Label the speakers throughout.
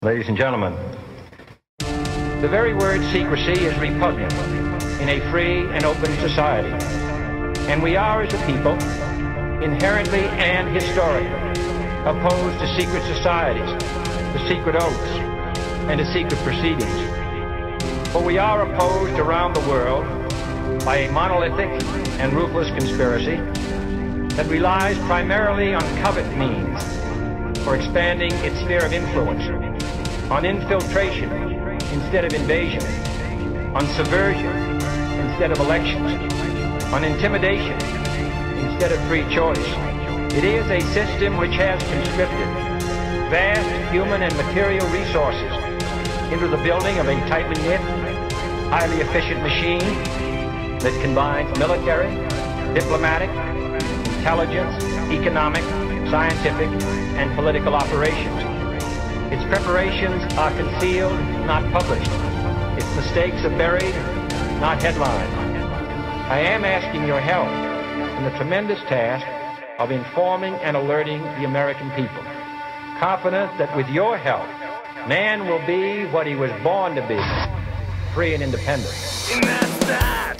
Speaker 1: Ladies and gentlemen, the very word secrecy is repugnant in a free and open society. And we are, as a people, inherently and historically opposed to secret societies, to secret oaths, and to secret proceedings. For we are opposed around the world by a monolithic and ruthless conspiracy that relies primarily on covert means for expanding its sphere of influence, on infiltration instead of invasion, on subversion instead of elections, on intimidation instead of free choice. It is a system which has conscripted vast human and material resources into the building of a tightly knit, highly efficient machine that combines military, diplomatic, intelligence, economic, scientific, and political operations. Its preparations are concealed, not published. Its mistakes are buried, not headlined. I am asking your help in the tremendous task of informing and alerting the American people, confident that with your help, man will be what he was born to be, free and independent.
Speaker 2: And that's that.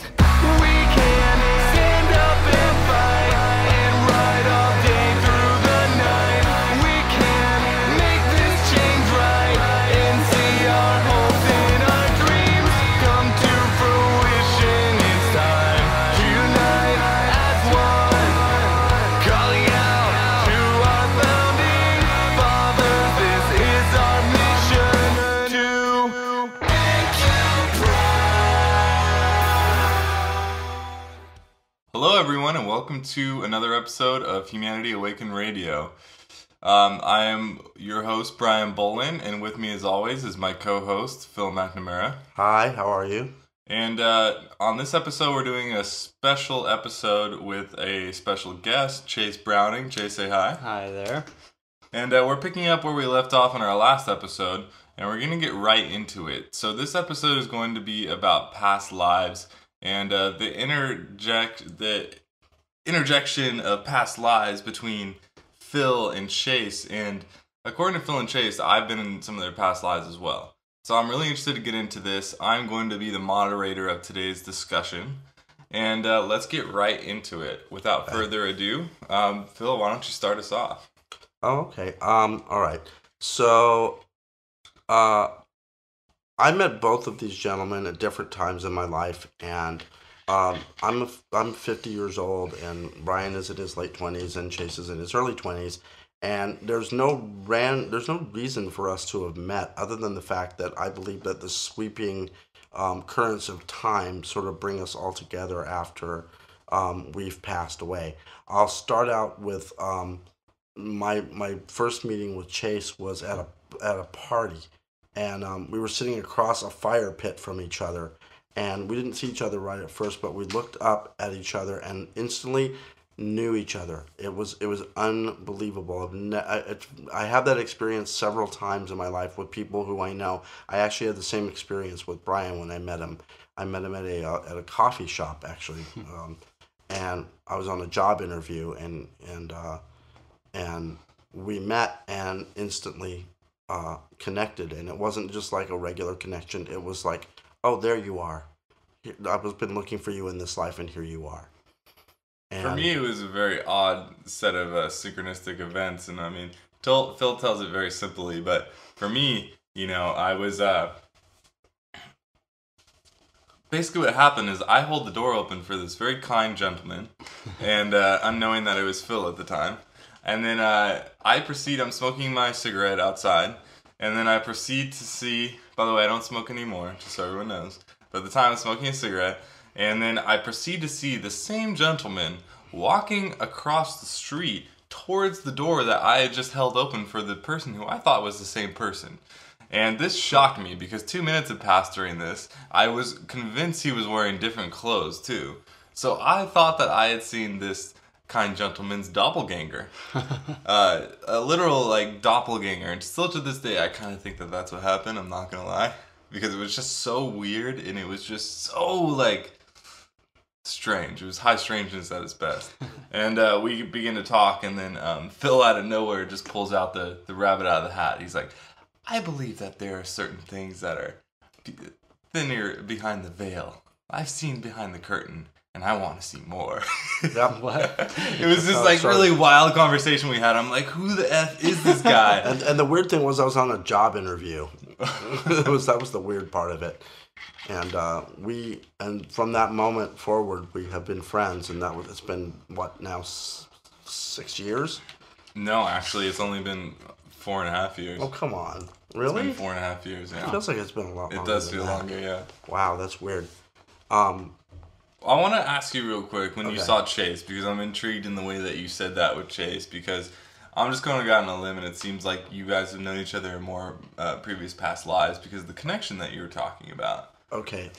Speaker 2: We can stand up and fight and ride all day through the night. We can make this change right and see our hopes and our dreams come to fruition. It's time to unite as one, calling out to our founding fathers. This is our mission to make you
Speaker 3: Hello, everyone, and welcome to another episode of Humanity Awaken Radio. I am your host, Brian Bolin, and with me, as always, is my co-host, Phil McNamara.
Speaker 4: Hi, how are you?
Speaker 3: And on this episode, we're doing a special episode with a special guest, Chase Browning. Chase, say hi.
Speaker 5: Hi there.
Speaker 3: And we're picking up where we left off in our last episode, and we're going to get right into it. So this episode is going to be about past lives and the interjection of past lives between Phil and Chase. And according to Phil and Chase, I've been in some of their past lives as well. So I'm really interested to get into this. I'm going to be the moderator of today's discussion. And let's get right into it. Without further ado, Phil, why don't you start us off?
Speaker 4: Oh, okay. All right. So, I met both of these gentlemen at different times in my life, and I'm 50 years old, and Brian is in his late 20s, and Chase is in his early 20s, and there's no reason for us to have met other than the fact that I believe that the sweeping currents of time sort of bring us all together after we've passed away. I'll start out with my first meeting with Chase was at a party. And we were sitting across a fire pit from each other, and we didn't see each other right at first, but we looked up at each other and instantly knew each other. It was unbelievable. I have that experience several times in my life with people who I know. I actually had the same experience with Brian when I met him. I met him at a coffee shop, actually, and I was on a job interview, and we met and instantly connected, and it wasn't just like a regular connection. It was like, oh, there you are. I've been looking for you in this life, and here you are. And
Speaker 3: for me, it was a very odd set of synchronistic events, and I mean, Phil tells it very simply, but for me, I was basically what happened is I hold the door open for this very kind gentleman, and unknowing that it was Phil at the time. And then I'm smoking my cigarette outside, and then I proceed to see, by the way, I don't smoke anymore, just so everyone knows, but at the time I was smoking a cigarette, and then I proceed to see the same gentleman walking across the street towards the door that I had just held open for the person who I thought was the same person. And this shocked me because 2 minutes had passed during this. I was convinced he was wearing different clothes too. So I thought that I had seen this kind gentleman's doppelganger, a literal doppelganger, and still to this day I kind of think that that's what happened. I'm not gonna lie, because it was just so weird, and it was just so strange. It was high strangeness at its best. And we begin to talk, and then Phil out of nowhere just pulls out the rabbit out of the hat. He's like, I believe that there are certain things that are thinner behind the veil. I've seen behind the curtain, and I want to see more.
Speaker 4: Yep.
Speaker 5: What?
Speaker 3: It was this like really wild conversation we had. I'm like, who the F is this guy?
Speaker 4: And the weird thing was I was on a job interview. That was the weird part of it. And from that moment forward, we have been friends, and it's been, what, now 6 years?
Speaker 3: No, actually, it's only been 4.5 years.
Speaker 4: Oh, come on. Really?
Speaker 3: It's been 4.5 years, yeah.
Speaker 4: It feels like it's been a lot longer.
Speaker 3: It does
Speaker 4: than
Speaker 3: feel
Speaker 4: that.
Speaker 3: longer, yeah.
Speaker 4: Wow, that's weird.
Speaker 3: I want to ask you real quick when you
Speaker 4: Okay.
Speaker 3: saw Chase, because I'm intrigued in the way that you said that with Chase, because I'm just going to go out on a limb, and it seems like you guys have known each other in more previous past lives because of the connection that you were talking about.
Speaker 4: Okay.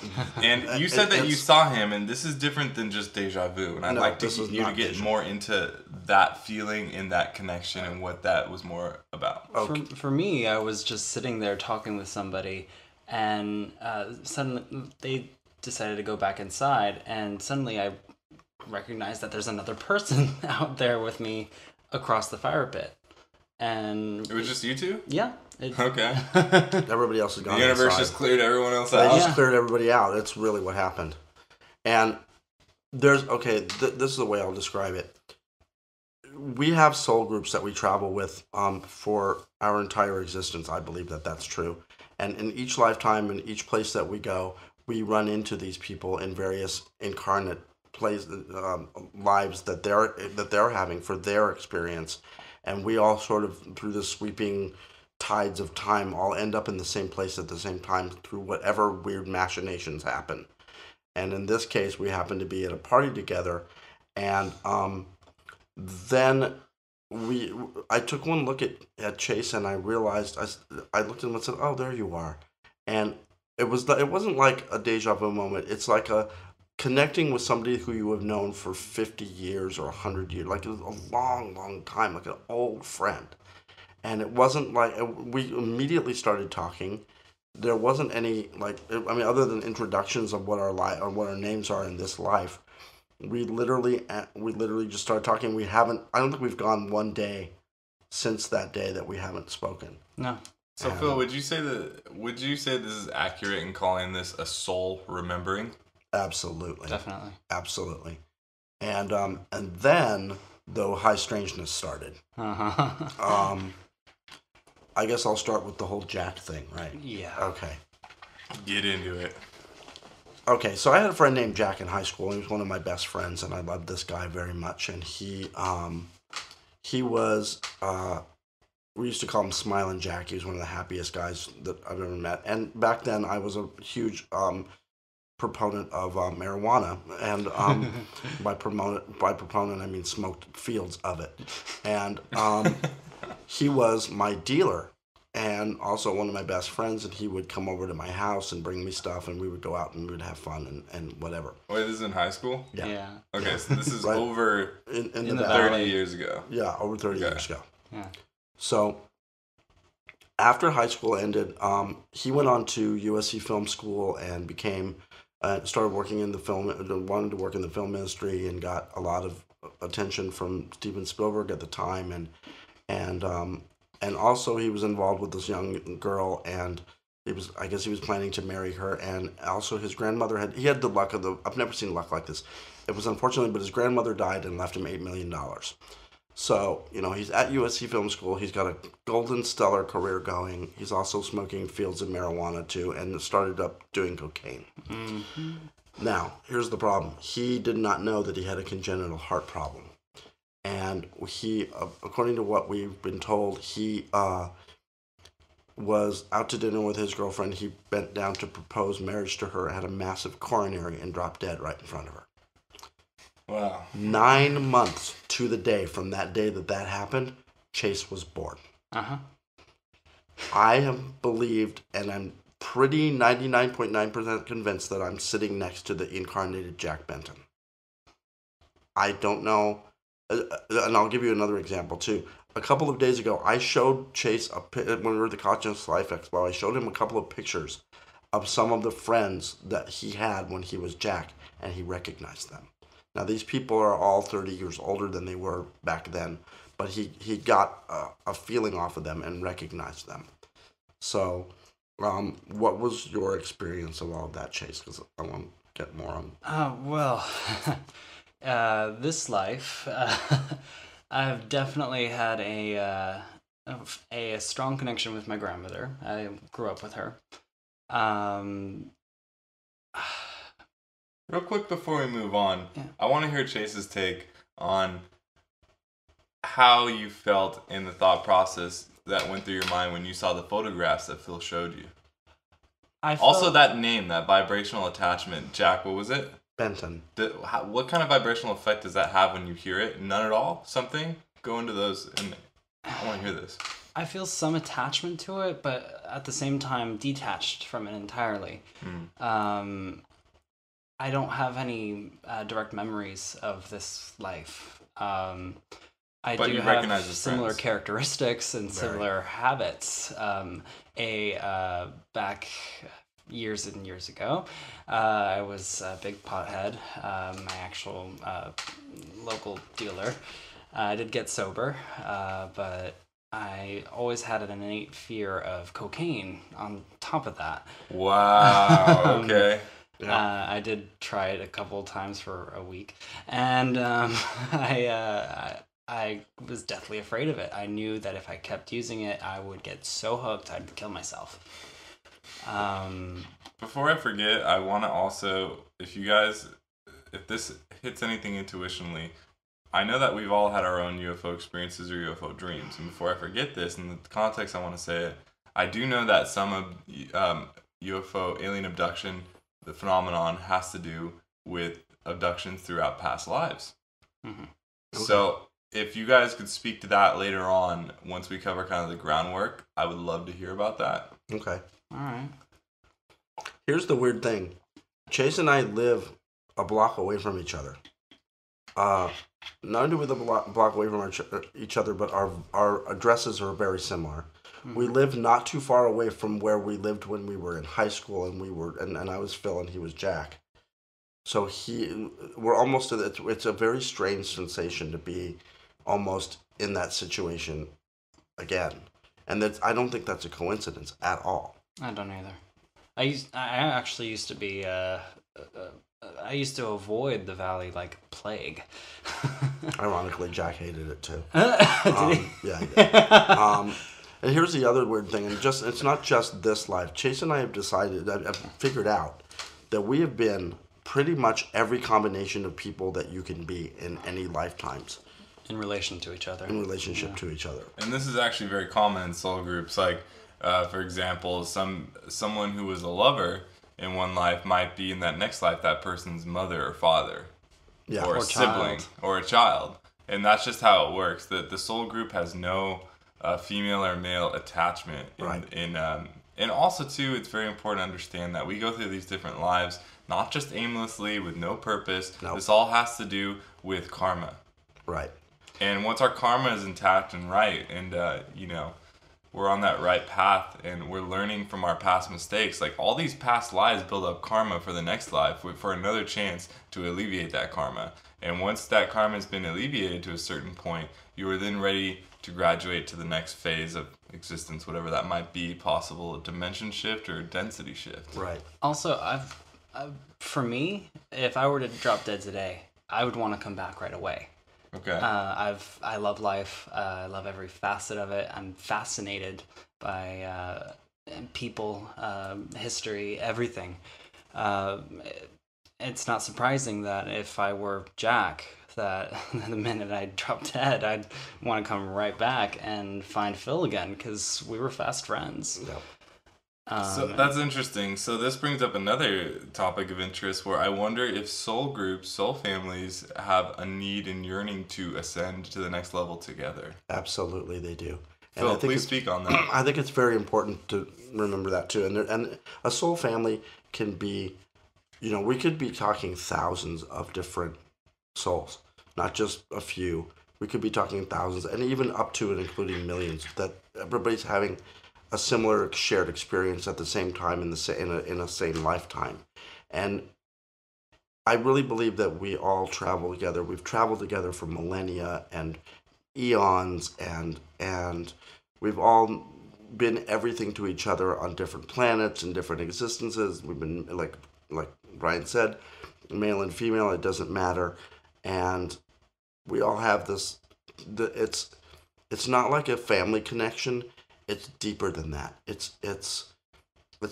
Speaker 3: And you said that you saw him, and this is different than just deja vu, and I'd
Speaker 4: No,
Speaker 3: like
Speaker 4: this is
Speaker 3: you to
Speaker 4: not
Speaker 3: get
Speaker 4: deja vu.
Speaker 3: more into that feeling and that connection and what that was more about.
Speaker 4: Okay.
Speaker 5: For me, I was just sitting there talking with somebody, and suddenly they decided to go back inside, and suddenly I recognized that there's another person out there with me across the fire pit. And
Speaker 3: It was just you two?
Speaker 5: yeah.
Speaker 3: Okay.
Speaker 4: Everybody else has gone
Speaker 3: The universe
Speaker 4: inside.
Speaker 3: just cleared everyone else
Speaker 4: They
Speaker 3: out.
Speaker 4: just
Speaker 5: Yeah.
Speaker 4: cleared everybody out. That's really what happened. And this is the way I'll describe it. We have soul groups that we travel with for our entire existence. I believe that that's true. And in each lifetime, in each place that we go, we run into these people in various incarnate lives that they're having for their experience. And we all sort of, through the sweeping tides of time, all end up in the same place at the same time through whatever weird machinations happen. And in this case, we happened to be at a party together, and then I took one look at Chase, and I realized I looked at him and said, "Oh, there you are," and it wasn't like a deja vu moment. It's like a connecting with somebody who you have known for 50 years or 100 years, like a long, long time, like an old friend. And it wasn't like we immediately started talking. There wasn't any other than introductions of what our names are in this life. We literally just started talking. I don't think we've gone one day since that day that we haven't spoken.
Speaker 5: No.
Speaker 3: So Phil, would you say this is accurate in calling this a soul remembering?
Speaker 4: Absolutely.
Speaker 5: Definitely.
Speaker 4: Absolutely. And then the high strangeness started.
Speaker 5: Uh-huh.
Speaker 4: I guess I'll start with the whole Jack thing, right?
Speaker 5: Yeah.
Speaker 4: Okay.
Speaker 3: Get into it.
Speaker 4: Okay, so I had a friend named Jack in high school. He was one of my best friends, and I loved this guy very much. And he was, we used to call him Smiling Jack. He was one of the happiest guys that I've ever met. And back then, I was a huge proponent of marijuana, and by proponent I mean smoked fields of it. And he was my dealer, and also one of my best friends, and he would come over to my house and bring me stuff, and we would go out and we would have fun and whatever.
Speaker 3: Wait, this is in high school?
Speaker 5: Yeah.
Speaker 3: Okay, so this is
Speaker 4: Right.
Speaker 3: over
Speaker 4: In the
Speaker 5: the
Speaker 4: valley.
Speaker 3: 30 years ago.
Speaker 4: Yeah, over 30
Speaker 3: Okay.
Speaker 4: years ago.
Speaker 5: Yeah.
Speaker 4: So after high school ended, he went on to USC Film School and started working in the wanted to work in the film industry, and got a lot of attention from Steven Spielberg at the time, and also he was involved with this young girl, and I guess he was planning to marry her, and also his grandmother had the luck I've never seen luck like this. It was unfortunate, but his grandmother died and left him $8 million. So, he's at USC Film School. He's got a golden stellar career going. He's also smoking fields of marijuana too, and started up doing cocaine.
Speaker 5: Mm-hmm.
Speaker 4: Now, here's the problem. He did not know that he had a congenital heart problem. And he, according to what we've been told, he was out to dinner with his girlfriend. He bent down to propose marriage to her, had a massive coronary, and dropped dead right in front of her.
Speaker 3: Wow.
Speaker 4: 9 months to the day from that day that happened, Chase was born.
Speaker 5: Uh-huh.
Speaker 4: I have believed, and I'm pretty 99.9% convinced that I'm sitting next to the incarnated Jack Benton. I don't know, and I'll give you another example too. A couple of days ago, I showed Chase, when we were at the Conscious Life Expo, I showed him a couple of pictures of some of the friends that he had when he was Jack, and he recognized them. Now, these people are all 30 years older than they were back then, but he got a feeling off of them and recognized them. So, what was your experience of all of that, Chase? Because I want to get more on.
Speaker 5: Well, this life, I've definitely had a strong connection with my grandmother. I grew up with her.
Speaker 3: Real quick before we move on,
Speaker 5: Yeah.
Speaker 3: I want to hear Chase's take on how you felt in the thought process that went through your mind when you saw the photographs that Phil showed you. Also, that name, that vibrational attachment, Jack, what was it?
Speaker 4: Benton.
Speaker 3: What kind of vibrational effect does that have when you hear it? None at all? Something? Go into those, and I want to hear this.
Speaker 5: I feel some attachment to it, but at the same time detached from it entirely. I don't have any direct memories of this life. I
Speaker 3: But
Speaker 5: do
Speaker 3: you
Speaker 5: have
Speaker 3: recognize his
Speaker 5: similar
Speaker 3: friends.
Speaker 5: characteristics and similar habits. Back years and years ago, I was a big pothead. My actual local dealer. I did get sober, but I always had an innate fear of cocaine on top of that.
Speaker 3: Wow, okay.
Speaker 5: I did try it a couple times for a week, and I was deathly afraid of it. I knew that if I kept using it, I would get so hooked I'd kill myself.
Speaker 3: Before I forget, I want to also, if this hits anything intuitionally, I know that we've all had our own UFO experiences or UFO dreams. And before I forget this, in the context I want to say it, I do know that some of UFO alien abduction, the phenomenon, has to do with abductions throughout past lives.
Speaker 5: Mm-hmm.
Speaker 3: So if you guys could speak to that later on, once we cover kind of the groundwork, I would love to hear about that.
Speaker 4: Okay.
Speaker 5: All right.
Speaker 4: Here's the weird thing. Chase and I live a block away from each other. Not only do we live a block away from each other, but our addresses are very similar. Mm-hmm. We live not too far away from where we lived when we were in high school, and I was Phil and he was Jack. So we're almost, it's a very strange sensation to be almost in that situation again. And I don't think that's a coincidence at all.
Speaker 5: I don't either. I actually used to be I used to avoid the valley like plague.
Speaker 4: Ironically, Jack hated it too.
Speaker 5: Did he?
Speaker 4: Yeah, he did. And here's the other weird thing, and it's not just this life. Chase and I have decided, I've figured out that we have been pretty much every combination of people that you can be in any lifetimes.
Speaker 5: In relation to each other.
Speaker 4: In relationship to each other.
Speaker 3: And this is actually very common in soul groups. Like, for example, someone who was a lover in one life might be in that next life that person's mother or father, or a sibling, or a child. And that's just how it works. The soul group has no female or male attachment. And also, too, it's very important to understand that we go through these different lives, not just aimlessly, with no purpose. Nope. This all has to do with karma.
Speaker 4: Right.
Speaker 3: And once our karma is intact and right, and, we're on that right path, and we're learning from our past mistakes, like all these past lives build up karma for the next life, for another chance to alleviate that karma. And once that karma has been alleviated to a certain point, you are then ready to graduate to the next phase of existence, whatever that might be, possible a dimension shift or a density shift.
Speaker 4: Right.
Speaker 5: Also, for me, if I were to drop dead today, I would want to come back right away.
Speaker 3: Okay.
Speaker 5: I love life. I love every facet of it. I'm fascinated by people, history, everything. It's not surprising that if I were Jack, that the minute I dropped dead, I'd want to come right back and find Phil again, because we were fast friends.
Speaker 4: Yep.
Speaker 3: So that's interesting. So this brings up another topic of interest where I wonder if soul groups, soul families have a need and yearning to ascend to the next level together.
Speaker 4: Absolutely, they do.
Speaker 3: Phil, please speak on that.
Speaker 4: I think it's very important to remember that too. And a soul family can be, we could be talking thousands of different souls, not just a few. We could be talking thousands, and even up to and including millions, that everybody's having a similar shared experience at the same time in a same lifetime. And I really believe that we all travel together. We've traveled together for millennia and eons, and we've all been everything to each other on different planets and different existences. We've been, like Brian said, male and female, it doesn't matter. And we all have this, it's not like a family connection. It's deeper than that. It's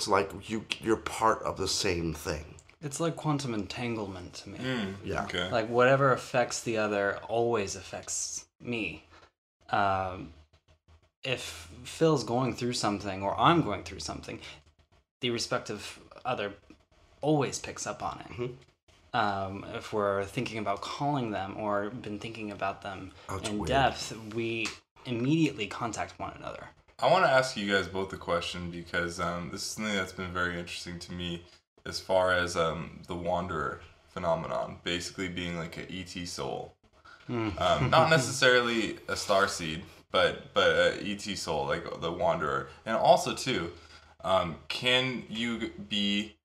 Speaker 4: like you're part of the same thing.
Speaker 5: It's like quantum entanglement to me.
Speaker 4: Yeah.
Speaker 3: Okay.
Speaker 5: Like whatever affects the other always affects me. If Phil's going through something or I'm going through something, the respective other always picks up on it. If we're thinking about calling them or been thinking about them in depth, we immediately contact one another.
Speaker 3: I want to ask you guys both a question because this is something that's been very interesting to me as far as the Wanderer phenomenon, basically being like an ET soul. Not necessarily a starseed, but a ET soul, like the Wanderer. And also, too, can you be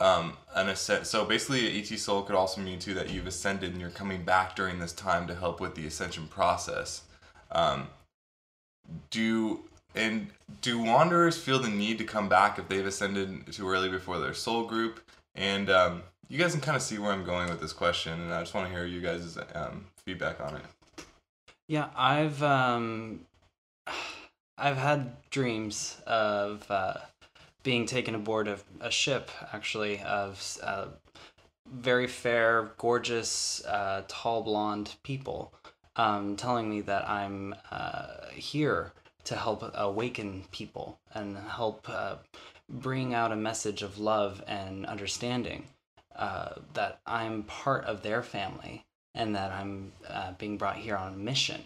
Speaker 3: an ascent? So basically, an ET soul could also mean, too, that you've ascended and you're coming back during this time to help with the ascension process. Do Wanderers feel the need to come back if they've ascended too early before their soul group? And you guys can kind of see where I'm going with this question, and I just want to hear you guys' feedback on it.
Speaker 5: Yeah, I've had dreams of being taken aboard of a ship, actually, of very fair, gorgeous, tall, blonde people, telling me that I'm here to help awaken people and help bring out a message of love and understanding, that I'm part of their family and that I'm being brought here on a mission,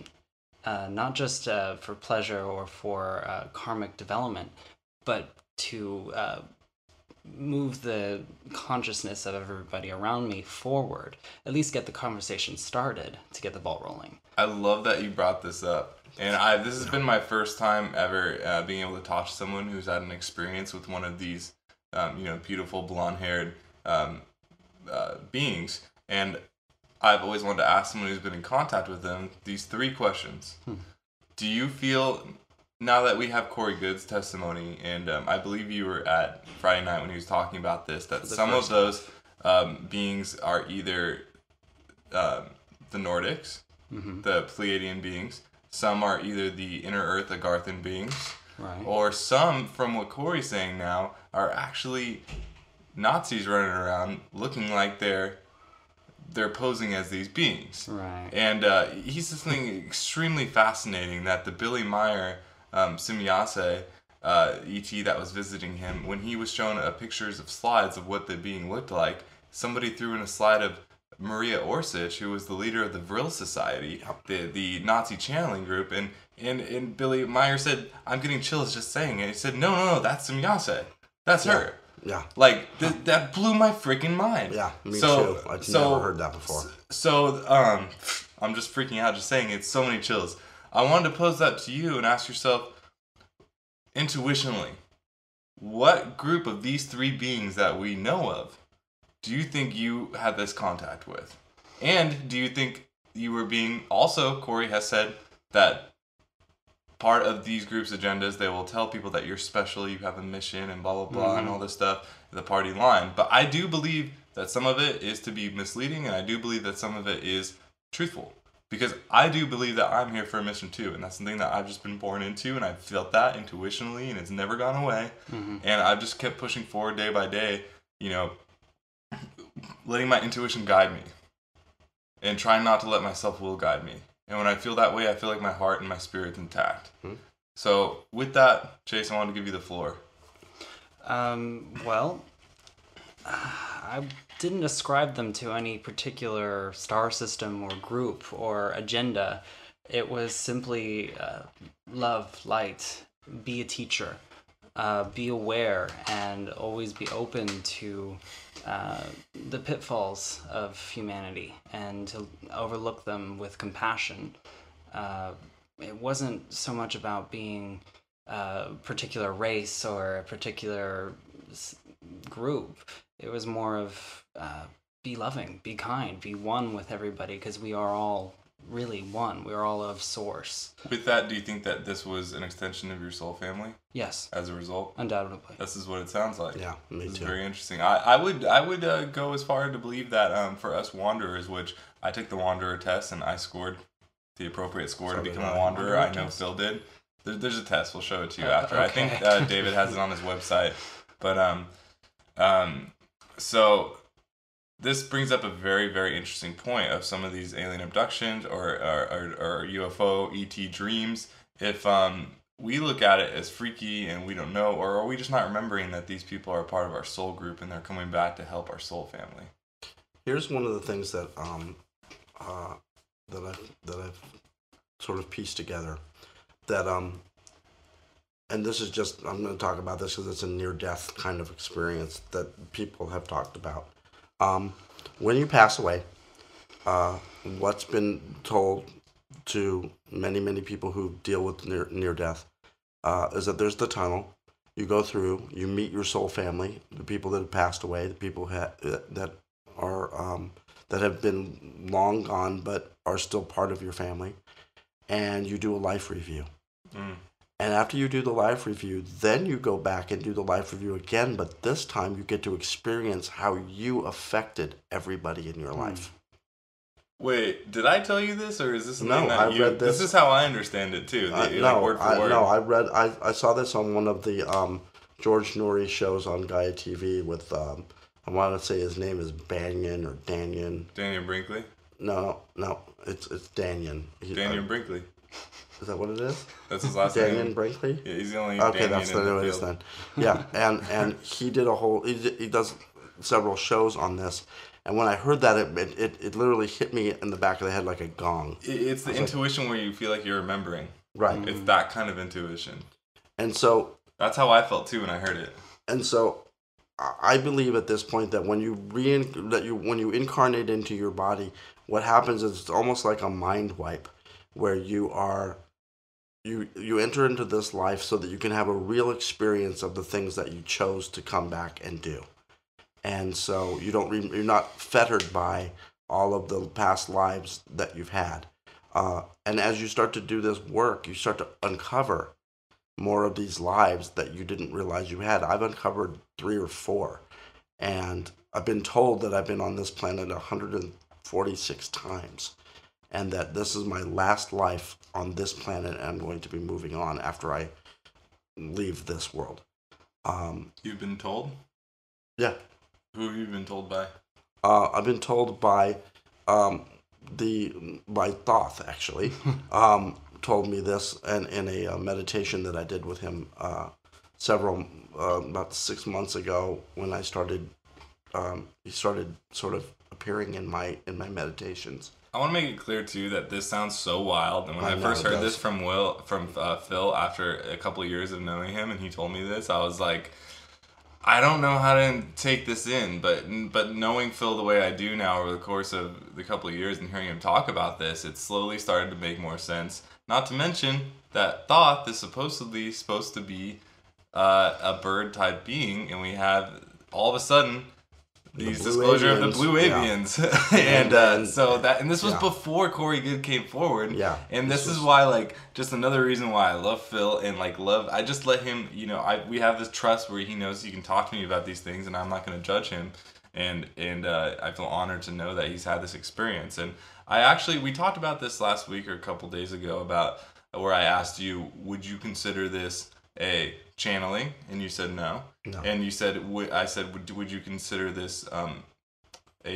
Speaker 5: not just for pleasure or for karmic development, but to move the consciousness of everybody around me forward, at least get the conversation started to get the ball rolling.
Speaker 3: I love that you brought this up. And this has been my first time ever being able to talk to someone who's had an experience with one of these, beautiful blonde-haired beings. And I've always wanted to ask someone who's been in contact with them these 3 questions. Do you feel, now that we have Corey Good's testimony, and I believe you were at Friday night when he was talking about this, that some of those beings are either the Nordics, the Pleiadian beings, some are either the Inner Earth Agarthan beings,
Speaker 5: Right.
Speaker 3: or some, from what Corey's saying now, are actually Nazis running around looking like they're posing as these beings.
Speaker 5: Right.
Speaker 3: And he says something extremely fascinating, that the Billy Meyer Simyase ET that was visiting him, when he was shown pictures of slides of what the being looked like, somebody threw in a slide of Maria Orsich, who was the leader of the Vril Society, the Nazi channeling group, and Billy Meyer said, "I'm getting chills just saying it." He said, "No, that's Simyase. That's her."
Speaker 4: Yeah.
Speaker 3: Like, that blew my freaking mind.
Speaker 4: Yeah, me too. I've never heard that before.
Speaker 3: So, I'm just freaking out just saying it. So many chills. I wanted to pose that to you and ask yourself, intuitionally, what group of these 3 beings that we know of do you think you had this contact with? And do you think you were being, also, Corey has said that part of these groups' agendas, they will tell people that you're special, you have a mission, and blah, blah, blah, and all this stuff, the party line. But I do believe that some of it is to be misleading, and I do believe that some of it is truthful. Because I do believe that I'm here for a mission too, and that's something that I've just been born into, and I've felt that intuitionally, and it's never gone away. And I've just kept pushing forward day by day, letting my intuition guide me, and trying not to let my self-will guide me. And when I feel that way, I feel like my heart and my spirit's intact. So with that, Chase, I want to give you the floor.
Speaker 5: Well, I didn't ascribe them to any particular star system or group or agenda. It was simply love, light, be a teacher, be aware, and always be open to the pitfalls of humanity and to overlook them with compassion. It wasn't so much about being a particular race or a particular group. It was more of be loving, be kind, be one with everybody, because we are all really one. We're all of source.
Speaker 3: With that, do you think that this was an extension of your soul family
Speaker 5: Yes,
Speaker 3: as a result?
Speaker 5: undoubtedly.
Speaker 3: This is what it sounds like.
Speaker 4: Yeah, me
Speaker 3: This is
Speaker 4: too.
Speaker 3: very interesting. I would go as far to believe that for us wanderers, which I took the wanderer test and I scored the appropriate score to
Speaker 4: did
Speaker 3: become
Speaker 4: I.
Speaker 3: a wanderer. I know
Speaker 5: test.
Speaker 3: Phil did. There's a test. We'll show it to you after. I think
Speaker 5: okay.
Speaker 3: David has it on his website. But so this brings up a very, very interesting point of some of these alien abductions or UFO ET dreams. If we look at it as freaky and we don't know, or are we just not remembering that these people are part of our soul group and they're coming back to help our soul family?
Speaker 4: Here's one of the things that I've sort of pieced together. That and this is just, I'm going to talk about this because it's a near-death kind of experience that people have talked about. When you pass away, what's been told to many, many people who deal with near death is that there's the tunnel. You go through, you meet your soul family, the people that have passed away, the people that are that have been long gone but are still part of your family, and you do a life review. And after you do the life review, then you go back and do the life review again, but this time you get to experience how you affected everybody in your life.
Speaker 3: Wait, did I tell you this, or is this something
Speaker 4: No,
Speaker 3: that
Speaker 4: I
Speaker 3: you...
Speaker 4: read this.
Speaker 3: This is how I understand it, too. Word for word.
Speaker 4: No, I saw this on one of the George Norrie shows on Gaia TV with, I want to say his name is Banyan or Danyan.
Speaker 3: Daniel Brinkley?
Speaker 4: No, it's Danyan.
Speaker 3: Daniel Brinkley.
Speaker 4: Is that what it is?
Speaker 3: That's his last
Speaker 4: Danyan
Speaker 3: name.
Speaker 4: Brinkley?
Speaker 3: Yeah, he's the only
Speaker 4: Okay,
Speaker 3: Daniel
Speaker 4: that's
Speaker 3: in
Speaker 4: the
Speaker 3: the
Speaker 4: name it is
Speaker 3: field.
Speaker 4: then. Yeah, and he did he does several shows on this, and when I heard that, it literally hit me in the back of the head like a gong.
Speaker 3: It's the intuition where you feel like you're remembering.
Speaker 4: Right.
Speaker 3: It's that kind of intuition.
Speaker 4: And so
Speaker 3: That's how I felt too when I heard it.
Speaker 4: And so, I believe at this point that when you when you incarnate into your body, what happens is it's almost like a mind wipe, where you enter into this life so that you can have a real experience of the things that you chose to come back and do, and so you're not fettered by all of the past lives that you've had, and as you start to do this work, you start to uncover more of these lives that you didn't realize you had. I've uncovered 3 or 4, and I've been told that I've been on this planet 146 times, and that this is my last life on this planet, and I'm going to be moving on after I leave this world.
Speaker 3: You've been told?
Speaker 4: Yeah.
Speaker 3: Who have you been told by?
Speaker 4: I've been told by Thoth, actually. Told me this in a meditation that I did with him about 6 months ago when I started. He started sort of appearing in my meditations.
Speaker 3: I want to make it clear too that this sounds so wild. And when I
Speaker 4: know
Speaker 3: first
Speaker 4: it
Speaker 3: heard
Speaker 4: does.
Speaker 3: this from Phil after a couple of years of knowing him, and he told me this, I was like, I don't know how to take this in, but knowing Phil the way I do now over the course of the couple of years and hearing him talk about this, it slowly started to make more sense. Not to mention that Thoth is supposedly supposed to be a bird-type being, and we have all of a sudden these disclosure of the blue avians, and this was before Corey Good came forward.
Speaker 4: Yeah,
Speaker 3: and this is why, just another reason why I love Phil and I just let him. We have this trust where he knows he can talk to me about these things, and I'm not going to judge him. And I feel honored to know that he's had this experience. And we talked about this last week or a couple days ago about where I asked you, would you consider this a channeling? And you said no.
Speaker 4: No.
Speaker 3: And you said, I said, would you consider this a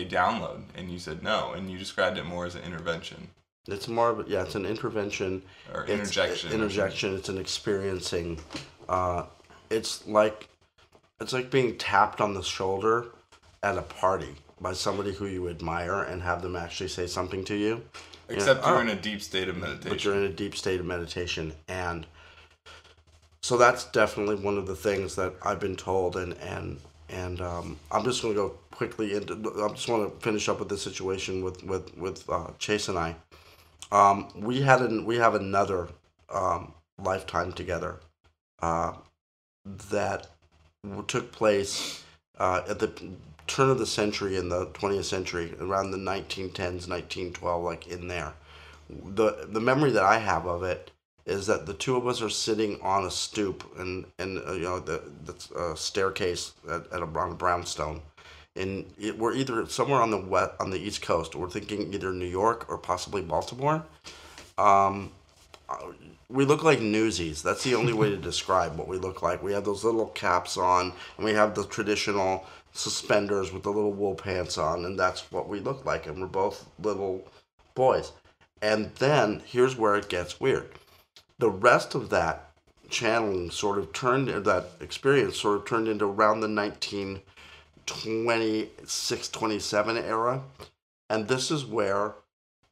Speaker 3: download? And you said no. And you described it more as an intervention.
Speaker 4: It's more of it's an intervention.
Speaker 3: Or interjection.
Speaker 4: Interjection. It's an experiencing. It's like being tapped on the shoulder at a party by somebody who you admire and have them actually say something to you.
Speaker 3: Except you're in a deep state of meditation.
Speaker 4: But you're in a deep state of meditation. And so that's definitely one of the things that I've been told. And I'm just going to go quickly into, I just want to finish up with this situation with Chase and I. We have another lifetime together that took place at the turn of the century in the 20th century, around the 1910s, 1912, in there, the memory that I have of it is that the two of us are sitting on a stoop and the staircase on a brownstone, and we're either somewhere on the East Coast. We're thinking either New York or possibly Baltimore. We look like newsies. That's the only way to describe what we look like. We have those little caps on, and we have the traditional suspenders with the little wool pants on, and that's what we look like. And we're both little boys. And then here's where it gets weird. The rest of that channeling that experience sort of turned into around the 1926, 27 era. And this is where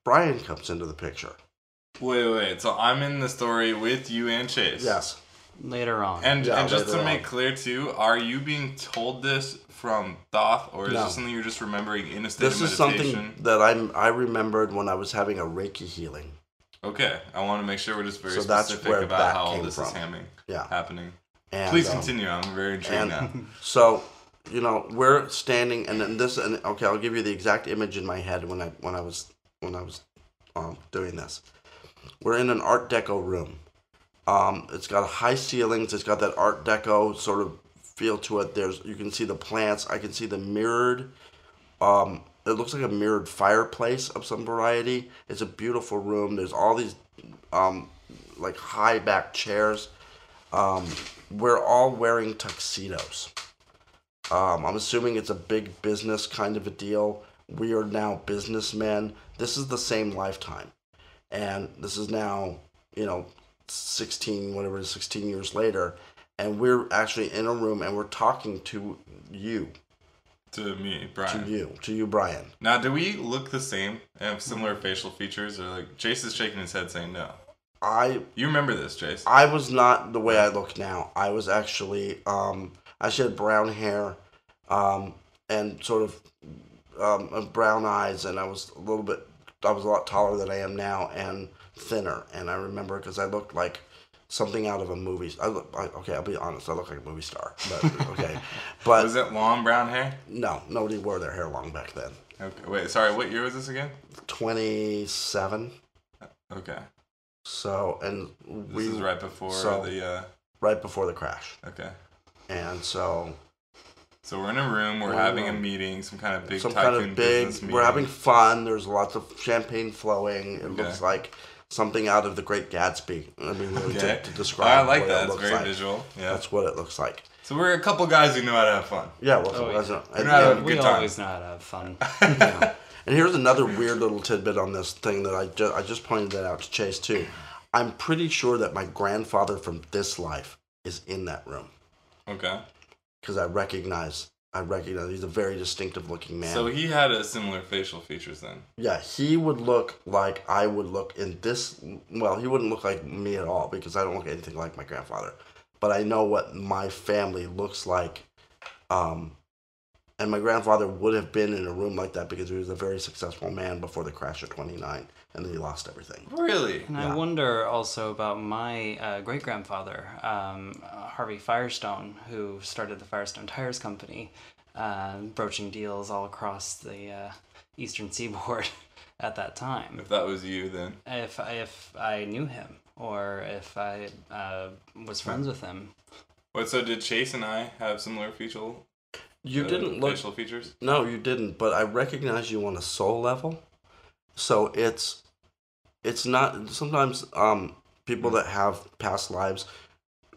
Speaker 4: Brian comes into the picture.
Speaker 3: Wait. So I'm in the story with you and Chase.
Speaker 4: Yes.
Speaker 5: Later on.
Speaker 3: And just to make clear too, are you being told this from Thoth, or is this something you're just remembering in a state of meditation?
Speaker 4: This is something that I remembered when I was having a Reiki healing.
Speaker 3: Okay, I want to make sure we're just very specific about how all this is happening. And, please continue. I'm very intrigued now.
Speaker 4: So, we're standing, and then I'll give you the exact image in my head when I was doing this. We're in an Art Deco room. It's got high ceilings. It's got that Art Deco sort of feel to it. You can see the plants. I can see the mirrored. It looks like a mirrored fireplace of some variety. It's a beautiful room. There's all these like high back chairs. We're all wearing tuxedos. I'm assuming it's a big business kind of a deal. We are now businessmen. This is the same lifetime. And this is now, 16 years later. And we're actually in a room and we're talking to you.
Speaker 3: To me, Brian.
Speaker 4: To you, Brian.
Speaker 3: Now, do we look the same and have similar facial features? Or like, Chase is shaking his head saying no. You remember this, Chase?
Speaker 4: I was not the way I look now. I was actually, I had brown hair, and sort of brown eyes, and I was a lot taller than I am now, and thinner. And I remember because I looked like something out of a movie. I'll be honest. I look like a movie star. But okay, but
Speaker 3: was it long brown hair?
Speaker 4: No, nobody wore their hair long back then.
Speaker 3: Okay, wait. Sorry, what year was this again?
Speaker 4: 27.
Speaker 3: Okay.
Speaker 4: So
Speaker 3: this is right before
Speaker 4: right before the crash.
Speaker 3: Okay.
Speaker 4: And so
Speaker 3: we're in a room. We're having a meeting, some kind of big business meeting.
Speaker 4: We're having fun. There's lots of champagne flowing. It looks like something out of The Great Gatsby. I mean, really to describe.
Speaker 3: I like that. It's very visual. Yeah,
Speaker 4: that's what it looks like.
Speaker 3: So we're a couple guys who know how to have fun.
Speaker 4: Yeah,
Speaker 5: we always know how to have fun.
Speaker 4: Yeah. And here's another weird little tidbit on this thing that I just pointed that out to Chase too. I'm pretty sure that my grandfather from this life is in that room.
Speaker 3: Okay.
Speaker 4: Because I recognize he's a very distinctive looking man.
Speaker 3: So he had a similar facial features then.
Speaker 4: Yeah, he would look like I would look in this. Well, he wouldn't look like me at all because I don't look anything like my grandfather. But I know what my family looks like. And my grandfather would have been in a room like that because he was a very successful man before the crash of 29, and then he lost everything.
Speaker 3: Really?
Speaker 5: And I wonder also about my great-grandfather, Harvey Firestone, who started the Firestone Tires Company, broaching deals all across the eastern seaboard at that time.
Speaker 3: If that was you, then?
Speaker 5: If I knew him, or if I was friends with him.
Speaker 3: What? So did Chase and I have similar facial features?
Speaker 4: No, you didn't. But I recognize you on a soul level. So it's not sometimes people that have past lives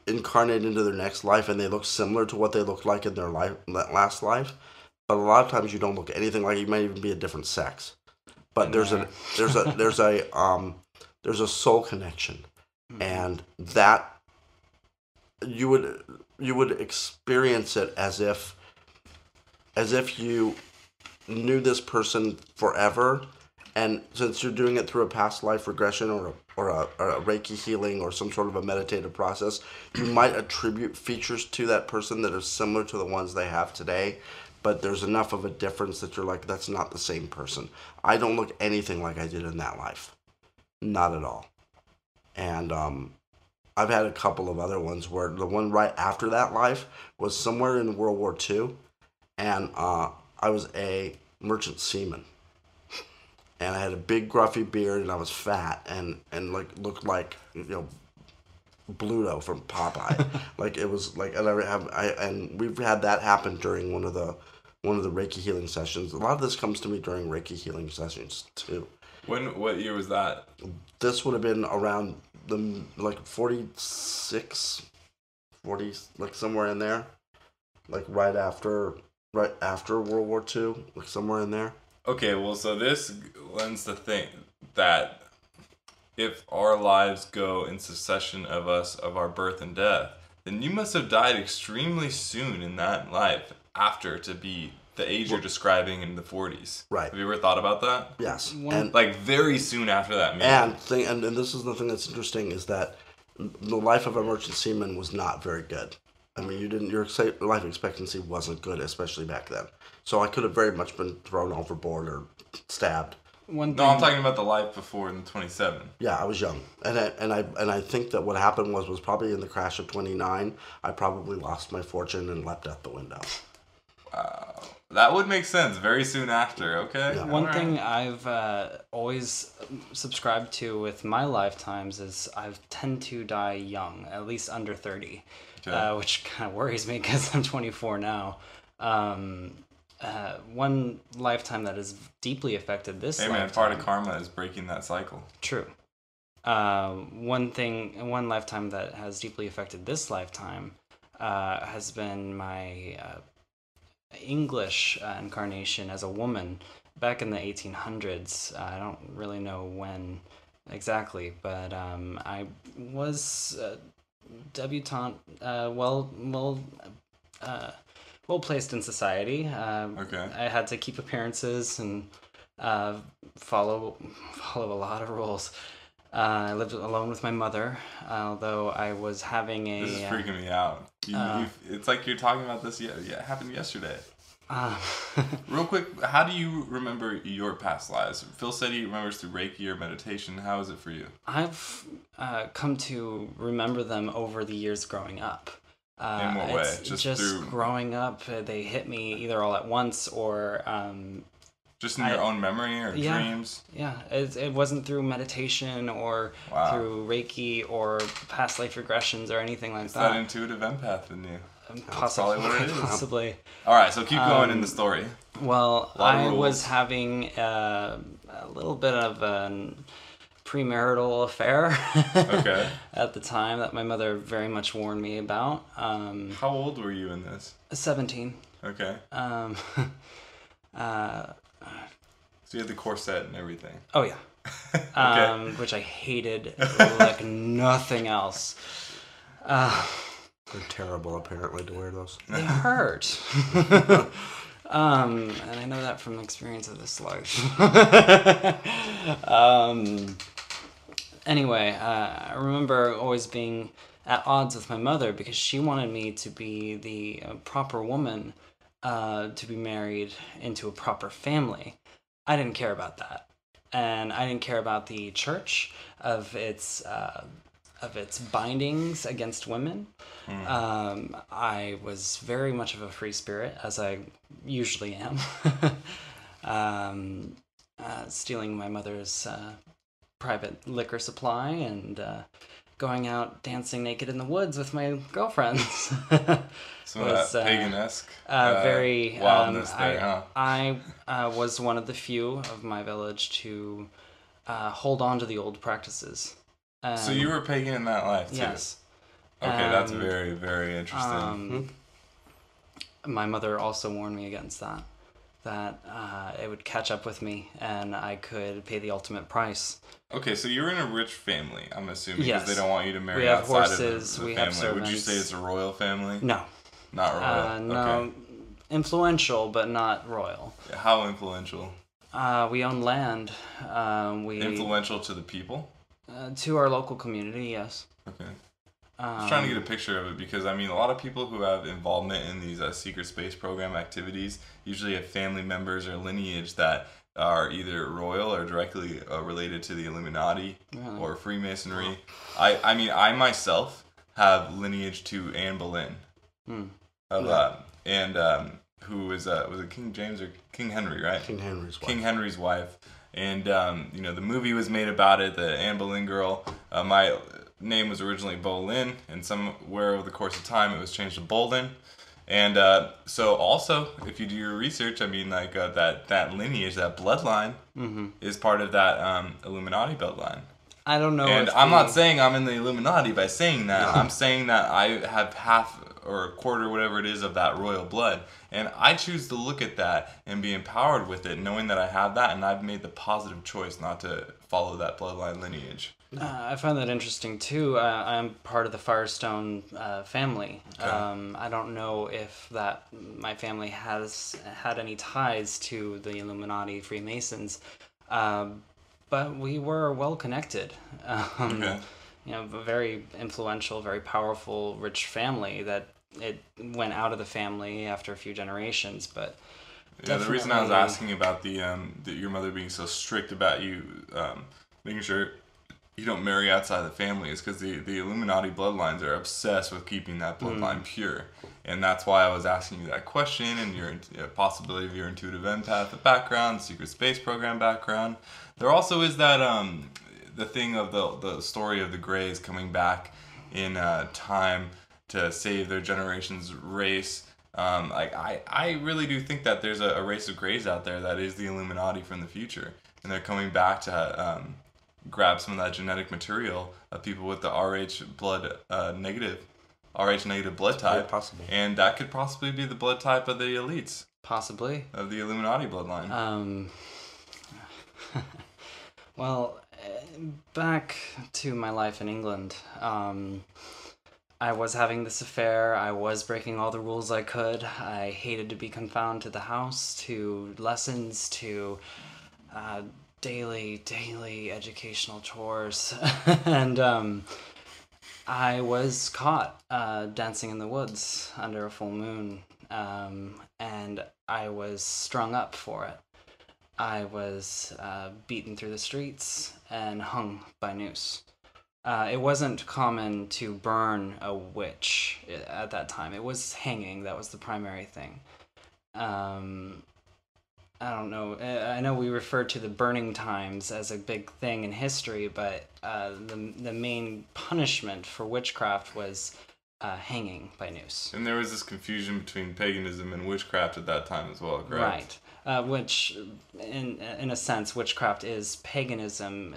Speaker 4: incarnate into their next life and they look similar to what they looked like in their last life. But a lot of times you don't look anything like you might even be a different sex. But there's a soul connection, and that you would experience it as if you knew this person forever, and since you're doing it through a past life regression or a Reiki healing or some sort of a meditative process, you might attribute features to that person that are similar to the ones they have today, but there's enough of a difference that you're like, that's not the same person. I don't look anything like I did in that life. Not at all. And I've had a couple of other ones where the one right after that life was somewhere in World War II, and I was a merchant seaman. and I had a big gruffy beard, and I was fat, and like looked like Bluto from Popeye. Like it was like, and we've had that happen during one of the Reiki healing sessions. A lot of this comes to me during Reiki healing sessions too.
Speaker 3: What year was that?
Speaker 4: This would have been around the 46, 40, like somewhere in there, like right after World War II, like somewhere in there.
Speaker 3: Okay, well, so this lends to think that if our lives go in succession of our birth and death, then you must have died extremely soon in that life after to be the age you're describing in the 40s.
Speaker 4: Right.
Speaker 3: Have you ever thought about that?
Speaker 4: Yes. And
Speaker 3: like very soon after that meeting.
Speaker 4: And this is the thing that's interesting is that the life of a merchant seaman was not very good. I mean, your life expectancy wasn't good, especially back then. So I could have very much been thrown overboard or stabbed.
Speaker 3: No, I'm talking about the life before in 27.
Speaker 4: Yeah, I was young, and I think that what happened was probably in the crash of 29. I probably lost my fortune and leapt out the window.
Speaker 3: Wow, that would make sense. Very soon after. Okay.
Speaker 4: Yeah.
Speaker 5: One thing I've always subscribed to with my lifetimes is I tend to die young, at least under 30, which kind of worries me because I'm 24 now. One lifetime that has deeply affected this lifetime.
Speaker 3: Hey man, part of karma is breaking that cycle.
Speaker 5: True. One lifetime that has deeply affected this lifetime has been my English incarnation as a woman back in the 1800s. I don't really know when exactly, but I was debutante, well placed in society.
Speaker 3: Okay.
Speaker 5: I had to keep appearances and follow a lot of rules. I lived alone with my mother, although I was having a...
Speaker 3: This is freaking me out. It's like you're talking about this. Yeah, it happened yesterday. Real quick, how do you remember your past lives? Phil said he remembers through Reiki or meditation. How is it for you?
Speaker 5: I've come to remember them over the years growing up.
Speaker 3: In what way?
Speaker 5: It's just
Speaker 3: through...
Speaker 5: growing up, they hit me either all at once or...
Speaker 3: just in your own memory or dreams?
Speaker 5: Yeah, it wasn't through meditation or through Reiki or past life regressions or anything like that.
Speaker 3: That intuitive empath in you.
Speaker 5: Possibly.
Speaker 3: What it is.
Speaker 5: Possibly.
Speaker 3: All right, so keep going in the story.
Speaker 5: Well, I was having a little bit of a premarital affair
Speaker 3: Okay.
Speaker 5: at the time that my mother very much warned me about.
Speaker 3: How old were you in this?
Speaker 5: 17.
Speaker 3: Okay. So you had the corset and everything.
Speaker 5: Oh, yeah.
Speaker 3: Okay.
Speaker 5: Which I hated like nothing else.
Speaker 4: They're terrible, apparently, to wear those.
Speaker 5: They hurt. And I know that from experience of this life. Anyway, I remember always being at odds with my mother because she wanted me to be the proper woman to be married into a proper family. I didn't care about that. And I didn't care about the church of its bindings against women. I was very much of a free spirit, as I usually am. Stealing my mother's private liquor supply and going out dancing naked in the woods with my girlfriends.
Speaker 3: Some of that pagan-esque
Speaker 5: very
Speaker 3: wildness there, huh?
Speaker 5: I was one of the few of my village to hold on to the old practices.
Speaker 3: So you were pagan in that life too?
Speaker 5: Yes.
Speaker 3: Okay, that's very, very interesting.
Speaker 5: My mother also warned me against that it would catch up with me and I could pay the ultimate price.
Speaker 3: Okay, so you're in a rich family, I'm assuming,
Speaker 5: Yes.
Speaker 3: because they don't want you to marry
Speaker 5: We have
Speaker 3: outside
Speaker 5: horses,
Speaker 3: of the
Speaker 5: we
Speaker 3: family.
Speaker 5: have servants.
Speaker 3: Would you say it's a royal family?
Speaker 5: No.
Speaker 3: Not royal?
Speaker 5: No.
Speaker 3: Okay.
Speaker 5: Influential, but not royal.
Speaker 3: How influential?
Speaker 5: We own land.
Speaker 3: Influential to the people?
Speaker 5: To our local community, yes.
Speaker 3: Okay. I was trying to get a picture of it because, I mean, a lot of people who have involvement in these secret space program activities usually have family members or lineage that are either royal or directly related to the Illuminati or Freemasonry. I mean, I myself have lineage to Anne Boleyn. Who was it King James or King Henry, right?
Speaker 4: King Henry's wife.
Speaker 3: King Henry's wife. And the movie was made about it. The Anne Boleyn girl. My name was originally Boleyn, and somewhere over the course of time, it was changed to Bolden. And so also, if you do your research, I mean, like that lineage, that bloodline, is part of that Illuminati bloodline.
Speaker 5: I don't know.
Speaker 3: And I'm not saying I'm in the Illuminati by saying that.
Speaker 4: No.
Speaker 3: I'm saying that I have half or a quarter, whatever it is, of that royal blood. And I choose to look at that and be empowered with it, knowing that I have that, and I've made the positive choice not to follow that bloodline lineage.
Speaker 5: I find that interesting too. I'm part of the Firestone family.
Speaker 3: Okay.
Speaker 5: I don't know if my family has had any ties to the Illuminati, Freemasons, but we were well connected.
Speaker 3: Okay.
Speaker 5: A very influential, very powerful, rich family that it went out of the family after a few generations, but.
Speaker 3: Yeah, the reason I was asking about your mother being so strict about you making sure you don't marry outside the family is because the Illuminati bloodlines are obsessed with keeping that bloodline pure. And that's why I was asking you that question and your possibility of your intuitive empath background, secret space program background. There also is that the thing of the story of the Greys coming back in time to save their generation's race. I really do think that there's a race of Greys out there that is the Illuminati from the future, and they're coming back to grab some of that genetic material of people with the RH negative blood type.
Speaker 4: Very possible.
Speaker 3: And that could possibly be the blood type of the elites.
Speaker 5: Possibly.
Speaker 3: Of the Illuminati bloodline.
Speaker 5: Well, back to my life in England. I was having this affair. I was breaking all the rules I could. I hated to be confined to the house, to lessons, to daily educational chores. And I was caught dancing in the woods under a full moon, and I was strung up for it. I was beaten through the streets and hung by noose. It wasn't common to burn a witch at that time. It was hanging. That was the primary thing. I don't know. I know we refer to the burning times as a big thing in history, but the main punishment for witchcraft was hanging by noose.
Speaker 3: And there was this confusion between paganism and witchcraft at that time as well, correct?
Speaker 5: Right. Which, in a sense, witchcraft is paganism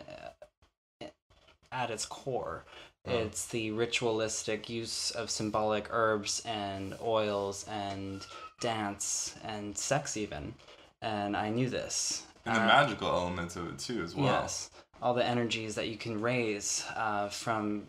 Speaker 5: at its core. It's the ritualistic use of symbolic herbs and oils and dance and sex even. And I knew this.
Speaker 3: And the magical elements of it too as well.
Speaker 5: Yes. All the energies that you can raise from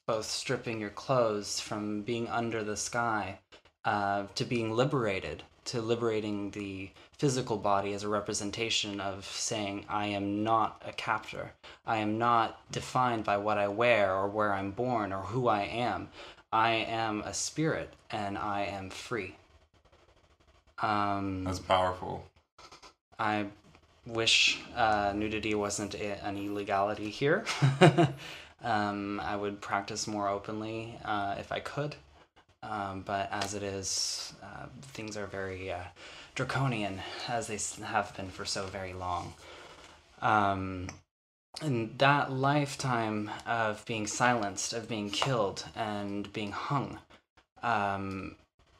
Speaker 5: both stripping your clothes, from being under the sky, to being liberated, to liberating the physical body as a representation of saying, I am not a captor. I am not defined by what I wear or where I'm born or who I am. I am a spirit and I am free.
Speaker 3: That's powerful.
Speaker 5: I wish nudity wasn't an illegality here. I would practice more openly if I could. But as it is, things are very draconian, as they have been for so very long. And that lifetime of being silenced, of being killed, and being hung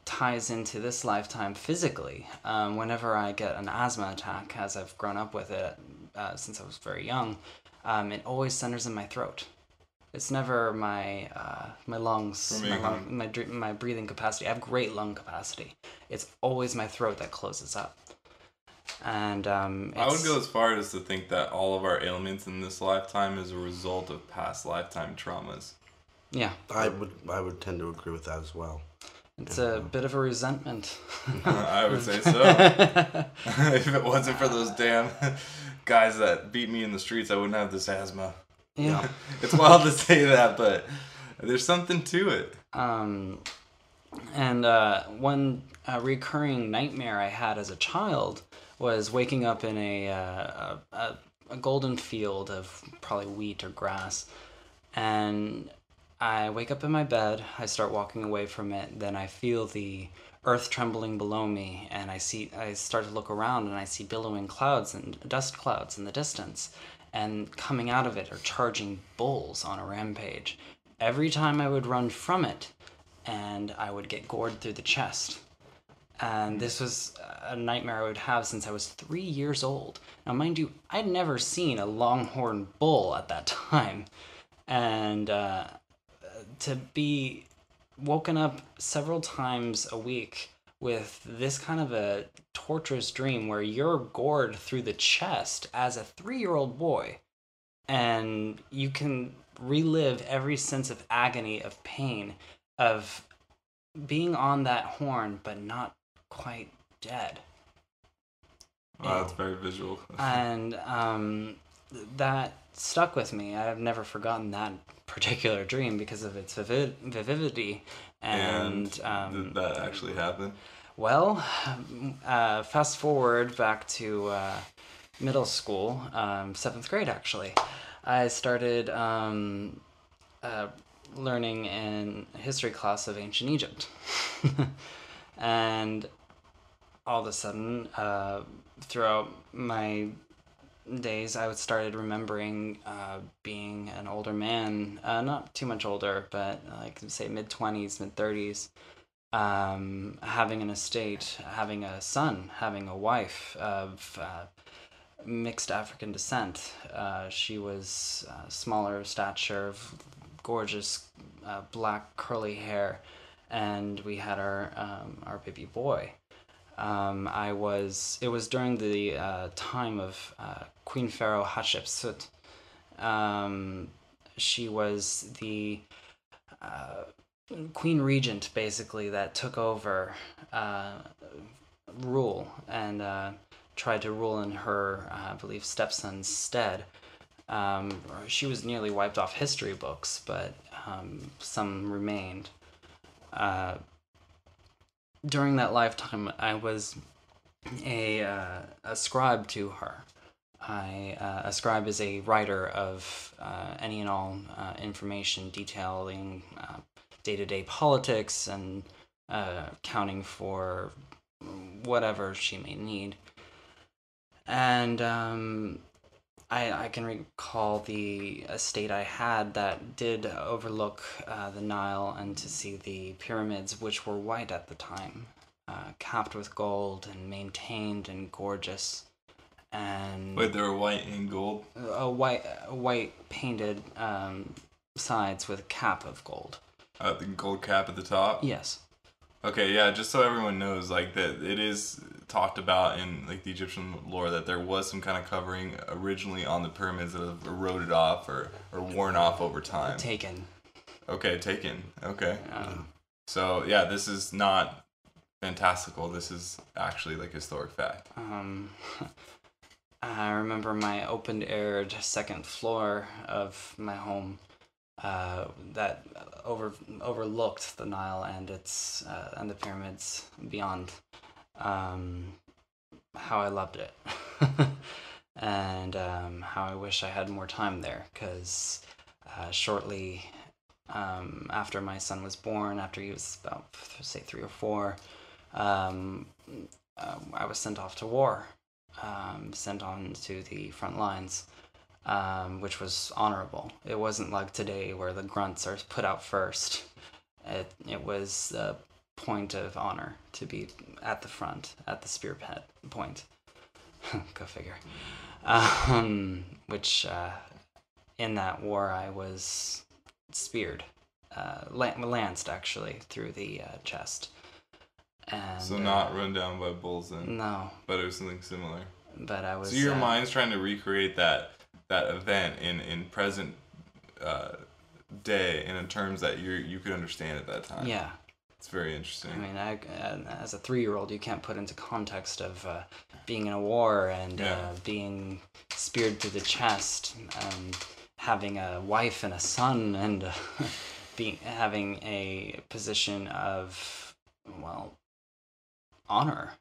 Speaker 5: ties into this lifetime physically. Whenever I get an asthma attack, as I've grown up with it since I was very young, it always centers in my throat. It's never my lungs, my breathing capacity. I have great lung capacity. It's always my throat that closes up. And
Speaker 3: I would go as far as to think that all of our ailments in this lifetime is a result of past lifetime traumas.
Speaker 5: Yeah,
Speaker 4: I would tend to agree with that as well.
Speaker 5: It's a bit of a resentment.
Speaker 3: I would say so. If it wasn't for those damn guys that beat me in the streets, I wouldn't have this asthma.
Speaker 5: Yeah.
Speaker 3: It's wild to say that, but there's something to it.
Speaker 5: And one recurring nightmare I had as a child was waking up in a golden field of probably wheat or grass, and I wake up in my bed, I start walking away from it, then I feel the earth trembling below me, and I start to look around, and I see billowing clouds and dust clouds in the distance, and coming out of it are charging bulls on a rampage. Every time I would run from it, and I would get gored through the chest. And this was a nightmare I would have since I was 3 years old. Now, mind you, I'd never seen a longhorn bull at that time. And to be woken up several times a week with this kind of a torturous dream where you're gored through the chest as a 3-year-old boy, and you can relive every sense of agony, of pain, of being on that horn but not quite dead.
Speaker 3: Wow, that's very visual.
Speaker 5: And that stuck with me. I've never forgotten that particular dream because of its vividity. And
Speaker 3: did that actually happen?
Speaker 5: Well, fast forward back to middle school, 7th grade actually. I started learning in history class of ancient Egypt. And all of a sudden, throughout my days, I started remembering being an older man, not too much older, but like say mid-20s, mid-30s, having an estate, having a son, having a wife of mixed African descent. She was smaller stature, gorgeous black curly hair, and we had our baby boy. It was during the time of Queen Pharaoh Hatshepsut. She was the queen regent, basically, that took over rule and tried to rule in her, I believe, stepson's stead. She was nearly wiped off history books, but some remained. During that lifetime, I was a scribe to her. A scribe is a writer of any and all information detailing day-to-day politics and accounting for whatever she may need. And I can recall the estate I had that did overlook the Nile and to see the pyramids, which were white at the time, capped with gold and maintained and gorgeous. And
Speaker 3: wait, they were white and gold?
Speaker 5: White painted sides with a cap of gold.
Speaker 3: The gold cap at the top?
Speaker 5: Yes.
Speaker 3: Okay, yeah, just so everyone knows, like, that it is talked about in, like, the Egyptian lore that there was some kind of covering originally on the pyramids that have eroded off or worn off over time.
Speaker 5: Taken.
Speaker 3: Okay, taken. Okay. So, yeah, this is not fantastical. This is actually, like, historic fact.
Speaker 5: I remember my open-aired second floor of my home that overlooked the Nile and its and the pyramids beyond. How I loved it, and how I wish I had more time there. Because shortly after my son was born, after he was about say 3 or 4, I was sent off to war, sent on to the front lines. Which was honorable. It wasn't like today where the grunts are put out first. It was a point of honor to be at the front, at the spearhead point. Go figure. Which in that war I was speared, lanced actually through the chest. And,
Speaker 3: so not run down by bulls then?
Speaker 5: No.
Speaker 3: But it was something similar.
Speaker 5: But I was.
Speaker 3: So your mind's trying to recreate that event in present day and in terms that you could understand at that time.
Speaker 5: Yeah.
Speaker 3: It's very interesting.
Speaker 5: I mean, as a 3-year-old, you can't put into context of being in a war and being speared through the chest, having a wife and a son, and having a position of, well, honor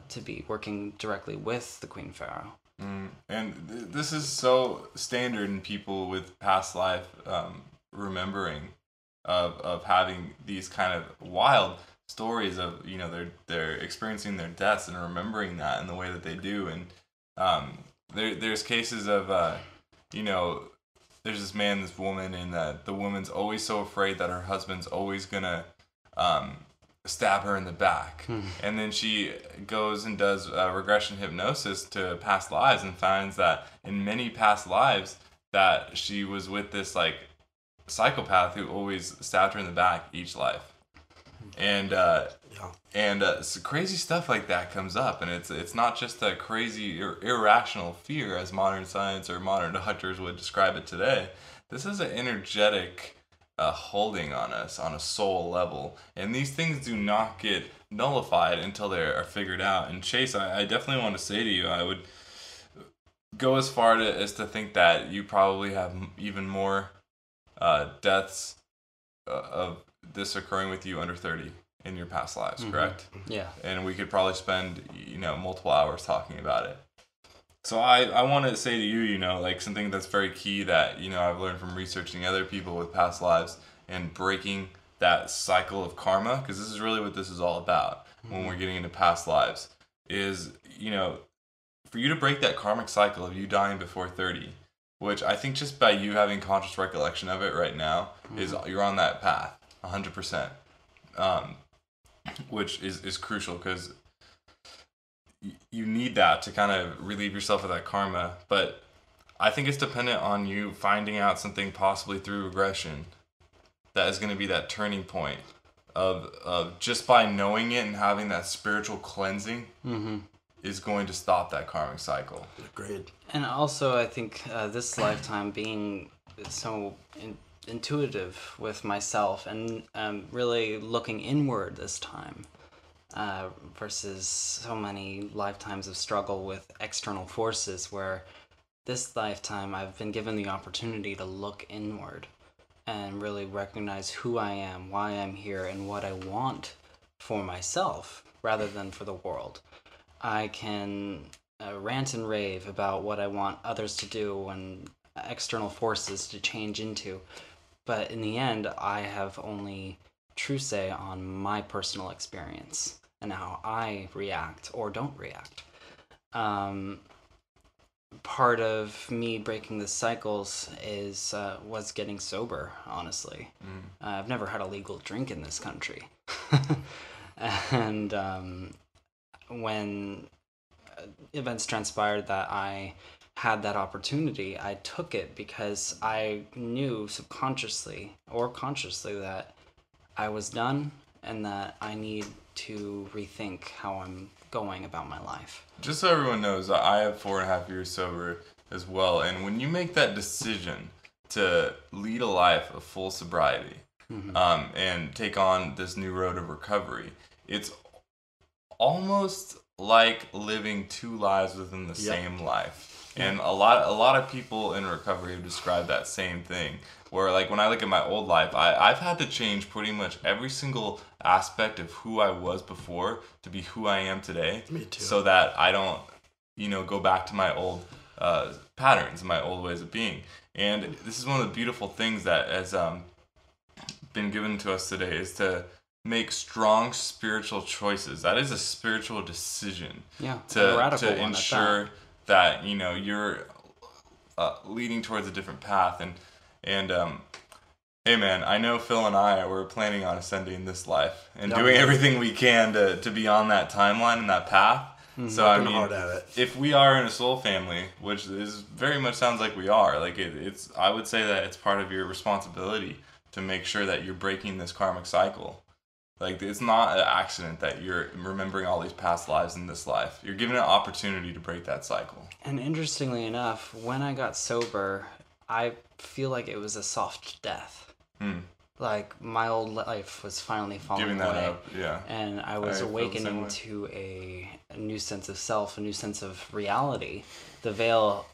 Speaker 5: to be working directly with the Queen Pharaoh.
Speaker 3: And this is so standard in people with past life remembering of having these kind of wild stories of, you know, they're experiencing their deaths and remembering that in the way that they do. And there's cases of, you know, there's this man, this woman, and the woman's always so afraid that her husband's always gonna stab her in the back. And then she goes and does regression hypnosis to past lives and finds that in many past lives that she was with this like psychopath who always stabbed her in the back each life. And so crazy stuff like that comes up, and it's not just a crazy irrational fear as modern science or modern doctors would describe it today. This is an energetic holding on us on a soul level, and these things do not get nullified until they are figured out. And Chase, I definitely want to say to you, I would go as far as to think that you probably have even more deaths of this occurring with you under 30 in your past lives, correct?
Speaker 5: Yeah.
Speaker 3: And we could probably spend, you know, multiple hours talking about it. So I want to say to you, you know, like something that's very key that, you know, I've learned from researching other people with past lives and breaking that cycle of karma, because this is really what this is all about when we're getting into past lives, is, you know, for you to break that karmic cycle of you dying before 30, which I think just by you having conscious recollection of it right now is you're on that path 100%, which is crucial, because you need that to kind of relieve yourself of that karma. But I think it's dependent on you finding out something possibly through regression that is going to be that turning point of just by knowing it and having that spiritual cleansing is going to stop that karmic cycle.
Speaker 4: Agreed.
Speaker 5: And also, I think this lifetime being so intuitive with myself and really looking inward this time versus so many lifetimes of struggle with external forces, where this lifetime I've been given the opportunity to look inward and really recognize who I am, why I'm here, and what I want for myself rather than for the world. I can rant and rave about what I want others to do and external forces to change into, but in the end, I have only true say on my personal experience and how I react or don't react. Part of me breaking the cycles was getting sober, honestly. I've never had a legal drink in this country. And when events transpired that I had that opportunity, I took it because I knew subconsciously or consciously that I was done and that I need to rethink how I'm going about my life.
Speaker 3: Just so everyone knows, I have 4.5 years sober as well, and when you make that decision to lead a life of full sobriety and take on this new road of recovery, it's almost like living two lives within the same life. And a lot of people in recovery have described that same thing, where like when I look at my old life, I've had to change pretty much every single aspect of who I was before to be who I am today.
Speaker 4: Me too.
Speaker 3: So that I don't, you know, go back to my old patterns, my old ways of being. And this is one of the beautiful things that has been given to us today, is to make strong spiritual choices. That is a spiritual decision.
Speaker 5: Yeah,
Speaker 3: to ensure that, you know, you're leading towards a different path. And hey man, I know Phil and I were planning on ascending this life and doing everything we can to be on that timeline and that path. So I mean,
Speaker 4: hard at it.
Speaker 3: if we are in a soul family, which is very much sounds like we are, like it's I would say that it's part of your responsibility to make sure that you're breaking this karmic cycle. Like, it's not an accident that you're remembering all these past lives in this life. You're given an opportunity to break that cycle.
Speaker 5: And interestingly enough, when I got sober, I feel like it was a soft death. Like, my old life was finally falling
Speaker 3: Giving that
Speaker 5: away.
Speaker 3: up, yeah.
Speaker 5: And I was awakening to a new sense of self, a new sense of reality. The veil,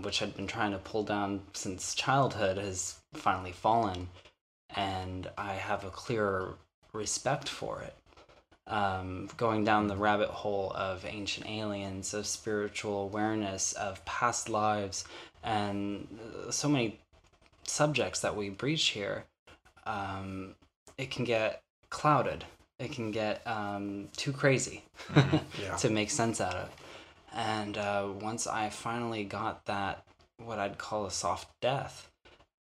Speaker 5: which I'd been trying to pull down since childhood, has finally fallen. And I have a clearer respect for it. Going down the rabbit hole of ancient aliens, of spiritual awareness, of past lives, and so many subjects that we breach here, it can get clouded it can get too crazy
Speaker 4: Yeah.
Speaker 5: to make sense out of. And once I finally got that, what I'd call a soft death,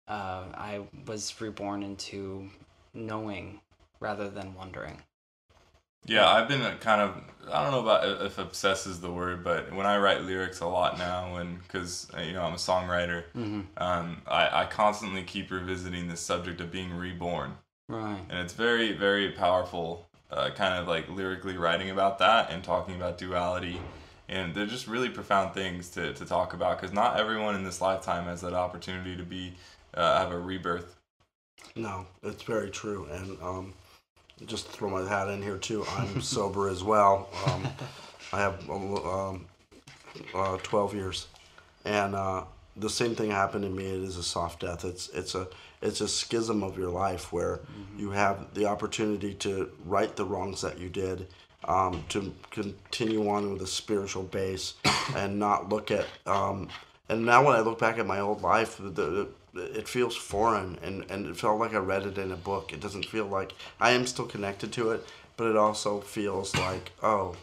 Speaker 5: I was reborn into knowing rather than wondering.
Speaker 3: Yeah, I've been kind of, I don't know about if obsessed is the word, but when I write lyrics a lot now, because I'm a songwriter, I constantly keep revisiting this subject of being reborn.
Speaker 5: Right.
Speaker 3: And it's very, very powerful, kind of like lyrically writing about that and talking about duality. And they're just really profound things to talk about, because not everyone in this lifetime has that opportunity to have a rebirth.
Speaker 4: No, it's very true. And just throw my hat in here too. I'm sober as well. I have 12 years, and the same thing happened to me. It is a soft death. It's a schism of your life where you have the opportunity to right the wrongs that you did, to continue on with a spiritual base, and not look at. And now when I look back at my old life, it feels foreign, and it felt like I read it in a book. It doesn't feel like I am still connected to it, but it also feels like, it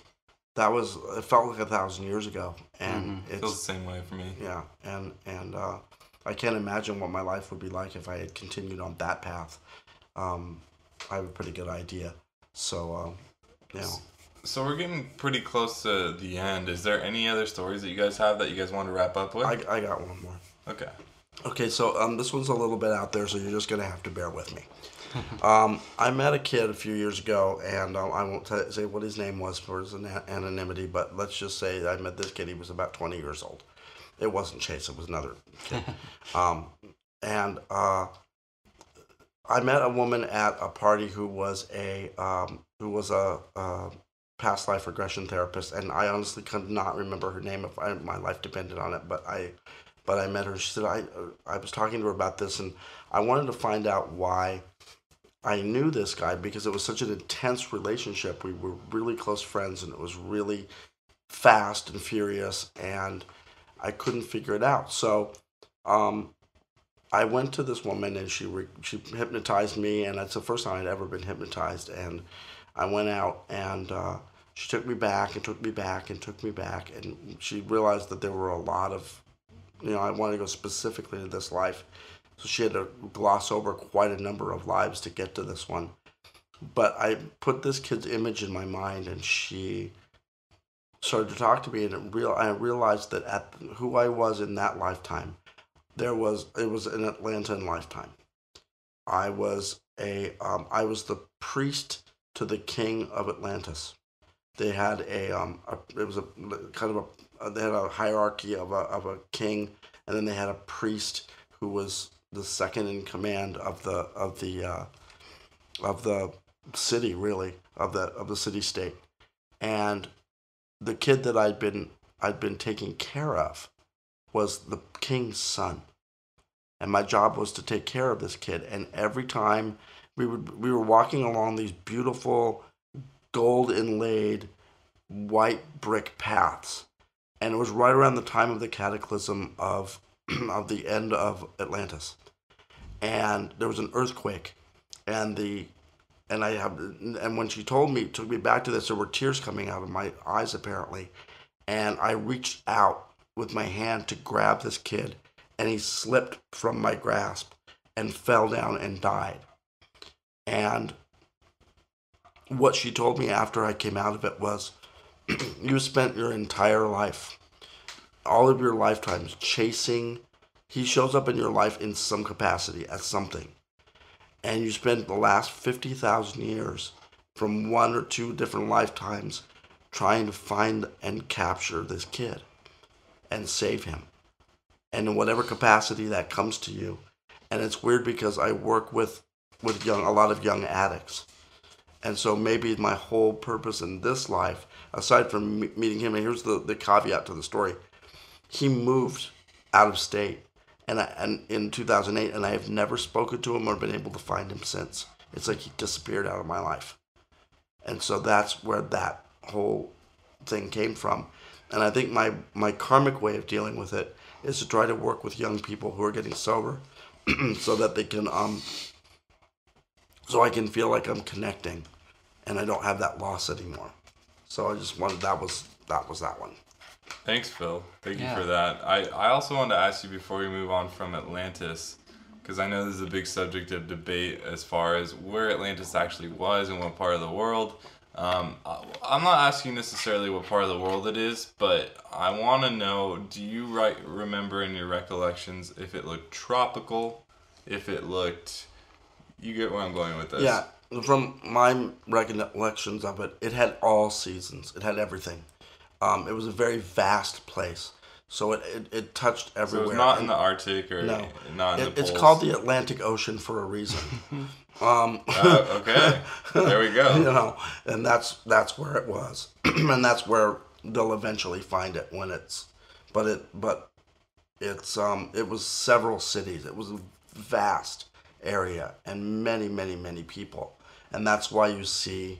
Speaker 4: felt like 1,000 years ago, and
Speaker 3: It feels the same way for me.
Speaker 4: Yeah, and I can't imagine what my life would be like if I had continued on that path. I have a pretty good idea. So,
Speaker 3: So we're getting pretty close to the end. Is there any other stories that you guys have that you guys want to wrap up with?
Speaker 4: I got one more.
Speaker 3: Okay.
Speaker 4: Okay, so this one's a little bit out there, so you're just going to have to bear with me. I met a kid a few years ago, and I won't say what his name was for his anonymity, but let's just say I met this kid. He was about 20 years old. It wasn't Chase, it was another kid. And I met a woman at a party who was a past life regression therapist, and I honestly could not remember her name if my life depended on it, but I met her. She said, I was talking to her about this, and I wanted to find out why I knew this guy, because it was such an intense relationship. We were really close friends, and it was really fast and furious, and I couldn't figure it out. So I went to this woman, and she hypnotized me, and that's the first time I'd ever been hypnotized. And I went out, and she took me back and took me back and took me back, and she realized that there were a lot of, I wanted to go specifically to this life, so she had to gloss over quite a number of lives to get to this one. But I put this kid's image in my mind, and she started to talk to me, and I realized that at who I was in that lifetime, it was an Atlantean lifetime. I was the priest to the king of Atlantis. They had they had a hierarchy of a king, and then they had a priest who was the second in command of the city, really, of the city state. And the kid that I'd been taking care of was the king's son, and my job was to take care of this kid. And every time we were walking along these beautiful gold inlaid white brick paths, and it was right around the time of the cataclysm of the end of Atlantis, and there was an earthquake, and when she told me, took me back to this, there were tears coming out of my eyes apparently, and I reached out with my hand to grab this kid, and he slipped from my grasp and fell down and died. And what she told me after I came out of it was, you spent your entire life, all of your lifetimes, chasing. He shows up in your life in some capacity as something. And you spent the last 50,000 years from one or two different lifetimes trying to find and capture this kid and save him. And in whatever capacity that comes to you. And it's weird because I work with a lot of young addicts. And so maybe my whole purpose in this life, aside from meeting him, and here's the caveat to the story, he moved out of state and in 2008, and I have never spoken to him or been able to find him since. It's like he disappeared out of my life. And so that's where that whole thing came from. And I think my karmic way of dealing with it is to try to work with young people who are getting sober so that they can so I can feel like I'm connecting and I don't have that loss anymore. So I just wanted that was that one.
Speaker 3: Thanks, Phil. Thank you
Speaker 5: Yeah.
Speaker 3: for that. I also wanted to ask you before we move on from Atlantis, because I know this is a big subject of debate as far as where Atlantis actually was and what part of the world. I'm not asking necessarily what part of the world it is, but I want to know, do you remember in your recollections if it looked tropical, if it looked... You get where I'm going with this.
Speaker 4: Yeah, from my recollections of it, it had all seasons. It had everything. It was a very vast place, so it touched
Speaker 3: So
Speaker 4: everywhere.
Speaker 3: it's not in
Speaker 4: And-
Speaker 3: the Arctic or
Speaker 4: No,
Speaker 3: not in the
Speaker 4: it's
Speaker 3: poles.
Speaker 4: called the Atlantic Ocean for a reason.
Speaker 3: Okay, there we go.
Speaker 4: You know, and that's where it was, and that's where they'll eventually find it when it's. It was several cities. It was a vast area and many people, and that's why you see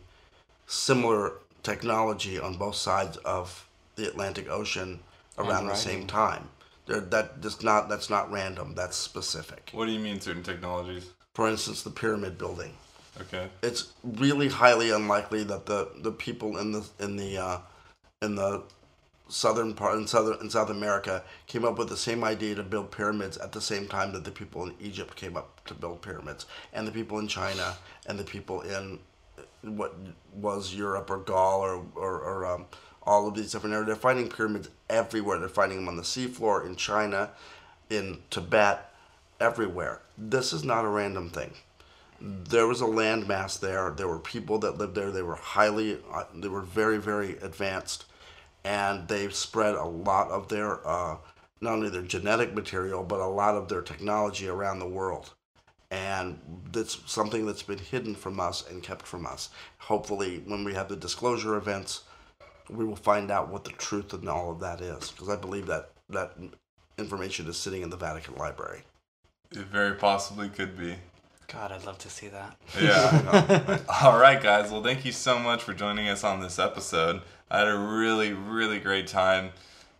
Speaker 4: similar technology on both sides of the Atlantic Ocean around the same time. That's not random. That's specific.
Speaker 3: What do you mean certain technologies?
Speaker 4: For instance, the pyramid building.
Speaker 3: Okay.
Speaker 4: It's really highly unlikely that the people in the southern part in South America came up with the same idea to build pyramids at the same time that the people in Egypt came up to build pyramids, and the people in China and the people in what was Europe or Gaul or all of these different areas. They're finding pyramids everywhere. They're finding them on the seafloor in China, in Tibet, everywhere. This is not a random thing. There was a landmass there. There were people that lived there. They were very, very advanced, and they spread a lot of their, not only their genetic material, but a lot of their technology around the world. And that's something that's been hidden from us and kept from us. Hopefully, when we have the disclosure events, we will find out what the truth in all of that is, because I believe that information is sitting in the Vatican Library.
Speaker 3: It very possibly could be.
Speaker 5: God, I'd love to see that.
Speaker 3: Yeah. All right, guys. Well, thank you so much for joining us on this episode. I had a really, really great time,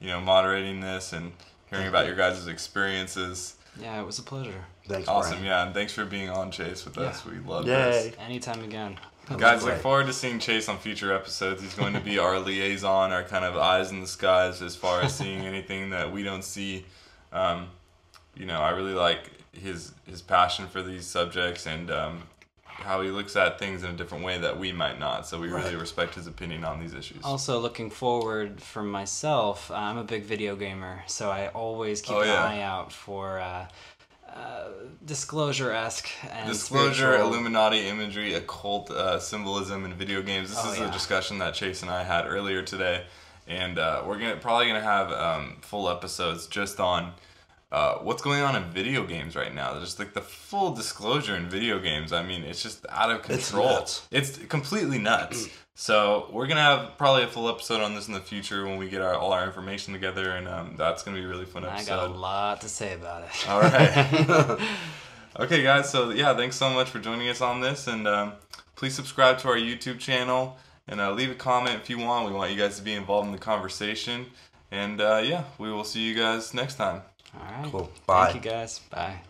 Speaker 3: moderating this and hearing about your guys' experiences.
Speaker 5: Yeah, it was a pleasure.
Speaker 4: Thanks,
Speaker 3: Awesome,
Speaker 4: Brian.
Speaker 3: yeah, and thanks for being on, Chase, with us. We love
Speaker 4: Yay.
Speaker 3: this.
Speaker 5: Anytime again.
Speaker 3: Guys, look
Speaker 4: great.
Speaker 3: forward to seeing Chase on future episodes. He's going to be our liaison, our kind of eyes in the skies as far as seeing anything that we don't see. I really like his passion for these subjects and how he looks at things in a different way that we might not. So we really respect his opinion on these issues.
Speaker 5: Also, looking forward for myself, I'm a big video gamer, so I always keep an eye out for disclosure-esque and
Speaker 3: Disclosure,
Speaker 5: spiritual-
Speaker 3: Illuminati imagery, occult symbolism in video games. This is a discussion that Chase and I had earlier today, and we're probably gonna have full episodes just on what's going on in video games right now. Just like the full disclosure in video games. I mean, it's just out of control.
Speaker 4: nuts.
Speaker 3: It's completely nuts. So we're gonna have probably a full episode on this in the future when we get all our information together, and that's gonna be a really fun
Speaker 5: I
Speaker 3: episode.
Speaker 5: got a lot to say about it.
Speaker 3: All right. Okay, guys. So yeah, thanks so much for joining us on this, and please subscribe to our YouTube channel and leave a comment if you want. We want you guys to be involved in the conversation, and we will see you guys next time.
Speaker 5: All right.
Speaker 4: Cool. Bye.
Speaker 5: Thank you, guys. Bye.